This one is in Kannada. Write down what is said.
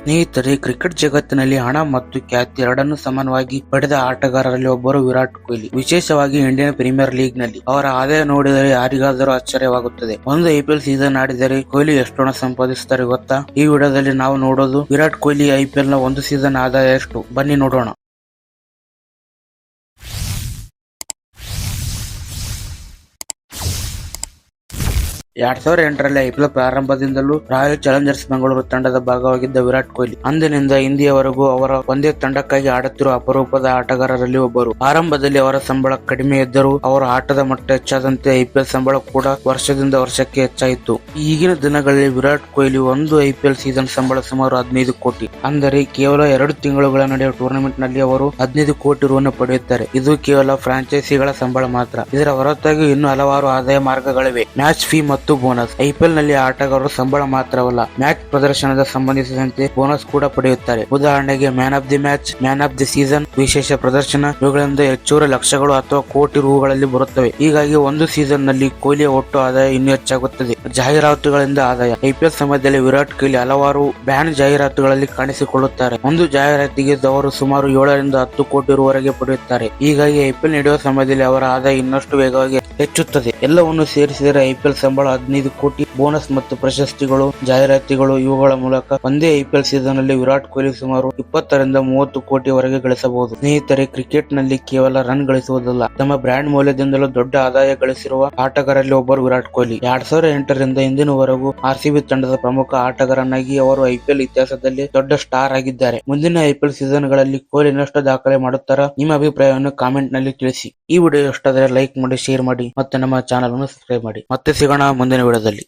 ಸ್ನೇಹಿತರೆ, ಕ್ರಿಕೆಟ್ ಜಗತ್ತಿನಲ್ಲಿ ಹಣ ಮತ್ತು ಖ್ಯಾತಿ ಎರಡನ್ನೂ ಸಮಾನವಾಗಿ ಪಡೆದ ಆಟಗಾರರಲ್ಲಿ ಒಬ್ಬರು ವಿರಾಟ್ ಕೊಹ್ಲಿ. ವಿಶೇಷವಾಗಿ ಇಂಡಿಯನ್ ಪ್ರೀಮಿಯರ್ ಲೀಗ್ ನಲ್ಲಿ ಅವರ ಆದಾಯ ನೋಡಿದರೆ ಯಾರಿಗಾದರೂ ಆಶ್ಚರ್ಯವಾಗುತ್ತದೆ. ಒಂದು IPL ಸೀಸನ್ ಆಡಿದರೆ ಕೊಹ್ಲಿ ಎಷ್ಟು ಹಣ ಸಂಪಾದಿಸುತ್ತಾರೆ ಗೊತ್ತಾ? ಈ ವಿಡಿಯೋದಲ್ಲಿ ನಾವು ನೋಡೋದು ವಿರಾಟ್ ಕೊಹ್ಲಿ IPL ನ ಒಂದು ಸೀಸನ್ ಆದಾಯ ಎಷ್ಟು, ಬನ್ನಿ ನೋಡೋಣ. 2008ರಲ್ಲಿ IPL ಪ್ರಾರಂಭದಿಂದಲೂ ರಾಯಲ್ ಚಾಲೆಂಜರ್ಸ್ ಬೆಂಗಳೂರು ತಂಡದ ಭಾಗವಾಗಿದ್ದ ವಿರಾಟ್ ಕೊಹ್ಲಿ ಅಂದಿನಿಂದ ಇಂದಿಯವರೆಗೂ ಅವರ ಒಂದೇ ತಂಡಕ್ಕಾಗಿ ಆಡುತ್ತಿರುವ ಅಪರೂಪದ ಆಟಗಾರರಲ್ಲಿ ಒಬ್ಬರು. ಆರಂಭದಲ್ಲಿ ಅವರ ಸಂಬಳ ಕಡಿಮೆ ಇದ್ದರೂ ಅವರ ಆಟದ ಮಟ್ಟ ಹೆಚ್ಚಾದಂತೆ IPL ಸಂಬಳ ಕೂಡ ವರ್ಷದಿಂದ ವರ್ಷಕ್ಕೆ ಹೆಚ್ಚಾಯಿತು. ಈಗಿನ ದಿನಗಳಲ್ಲಿ ವಿರಾಟ್ ಕೊಹ್ಲಿ ಒಂದು IPL ಸೀಸನ್ ಸಂಬಳ ಸುಮಾರು 15 ಕೋಟಿ. ಅಂದರೆ ಕೇವಲ 2 ತಿಂಗಳುಗಳ ನಡೆಯುವ ಟೂರ್ನಮೆಂಟ್ ನಲ್ಲಿ ಅವರು 15 ಕೋಟಿ ರೂ ಪಡೆಯುತ್ತಾರೆ. ಇದು ಕೇವಲ ಫ್ರಾಂಚೈಸಿಗಳ ಸಂಬಳ ಮಾತ್ರ. ಇದರ ಹೊರತಾಗಿ ಇನ್ನೂ ಹಲವಾರು ಆದಾಯ ಮಾರ್ಗಗಳಿವೆ. ಮ್ಯಾಚ್ ಫೀ ಮತ್ತು ಬೋನಸ್. IPL ನಲ್ಲಿ ಆಟಗಾರರು ಸಂಬಳ ಮಾತ್ರವಲ್ಲ, ಮ್ಯಾಚ್ ಪ್ರದರ್ಶನದ ಸಂಬಂಧಿಸಿದಂತೆ ಬೋನಸ್ ಕೂಡ ಪಡೆಯುತ್ತಾರೆ. ಉದಾಹರಣೆಗೆ man of the match, man of the season, ವಿಶೇಷ ಪ್ರದರ್ಶನ ಇವುಗಳಿಂದ ಹೆಚ್ಚುವರಿ ಲಕ್ಷಗಳು ಅಥವಾ ಕೋಟಿ ರೂಗಳಲ್ಲಿ ಬರುತ್ತವೆ. ಹೀಗಾಗಿ ಒಂದು ಸೀಸನ್ ನಲ್ಲಿ ಕೊಹ್ಲಿಯ ಒಟ್ಟು ಆದಾಯ ಇನ್ನೂ ಹೆಚ್ಚಾಗುತ್ತದೆ. ಜಾಹೀರಾತುಗಳಿಂದ ಆದಾಯ. IPL ಸಮಯದಲ್ಲಿ ವಿರಾಟ್ ಕೊಹ್ಲಿ ಹಲವಾರು ಬ್ಯಾನ್ ಜಾಹೀರಾತುಗಳಲ್ಲಿ ಕಾಣಿಸಿಕೊಳ್ಳುತ್ತಾರೆ. ಒಂದು ಜಾಹೀರಾತಿಗೆ ಅವರು ಸುಮಾರು 7 ರಿಂದ 10 ಕೋಟಿ ರೂ ವರೆಗೆ ಪಡೆಯುತ್ತಾರೆ. ಹೀಗಾಗಿ IPL ನಡೆಯುವ ಸಮಯದಲ್ಲಿ ಅವರ ಆದಾಯ ಇನ್ನಷ್ಟು ವೇಗವಾಗಿ ಹೆಚ್ಚುತ್ತದೆ. ಎಲ್ಲವನ್ನು ಸೇರಿಸಿದರೆ IPL ಸಂಬಳ 15 ಕೋಟಿ. ಬೋನಸ್ ಮತ್ತು ಪ್ರಶಸ್ತಿಗಳು, ಜಾಹೀರಾತುಗಳು ಇವುಗಳ ಮೂಲಕ ಒಂದೇ IPL ಸೀಸನ್ ನಲ್ಲಿ ವಿರಾಟ್ ಕೊಹ್ಲಿ ಸುಮಾರು 20 ರಿಂದ 30 ಕೋಟಿ ವರೆಗೆ ಗಳಿಸಬಹುದು. ಸ್ನೇಹಿತರೆ, ಕ್ರಿಕೆಟ್ ನಲ್ಲಿ ಕೇವಲ ರನ್ ಗಳಿಸುವುದಲ್ಲ, ತಮ್ಮ ಬ್ರ್ಯಾಂಡ್ ಮೌಲ್ಯದಿಂದಲೂ ದೊಡ್ಡ ಆದಾಯ ಗಳಿಸಿರುವ ಆಟಗಾರರಲ್ಲಿ ಒಬ್ಬರು ವಿರಾಟ್ ಕೊಹ್ಲಿ. 2008 ರಿಂದ ಇಂದಿನವರೆಗೂ RCB ತಂಡದ ಪ್ರಮುಖ ಆಟಗಾರನಾಗಿ ಅವರು IPL ಇತಿಹಾಸದಲ್ಲಿ ದೊಡ್ಡ ಸ್ಟಾರ್ ಆಗಿದ್ದಾರೆ. ಮುಂದಿನ IPL ಸೀಸನ್ ಗಳಲ್ಲಿ ಕೊಹ್ಲಿ ಇನ್ನಷ್ಟು ದಾಖಲೆ ಮಾಡುತ್ತಾರಾ? ನಿಮ್ಮ ಅಭಿಪ್ರಾಯವನ್ನು ಕಾಮೆಂಟ್ ನಲ್ಲಿ ತಿಳಿಸಿ. ಈ ವಿಡಿಯೋ ಇಷ್ಟಾದರೆ ಲೈಕ್ ಮಾಡಿ, ಶೇರ್ ಮಾಡಿ ಮತ್ತು ನಮ್ಮ ಚಾನಲ್ ಅನ್ನು ಸಬ್ಸ್ಕ್ರೈಬ್ ಮಾಡಿ. ಮತ್ತೆ ಸಿಗೋಣ ಮುಂದಿನ ವಿಡಿಯೋದಲ್ಲಿ.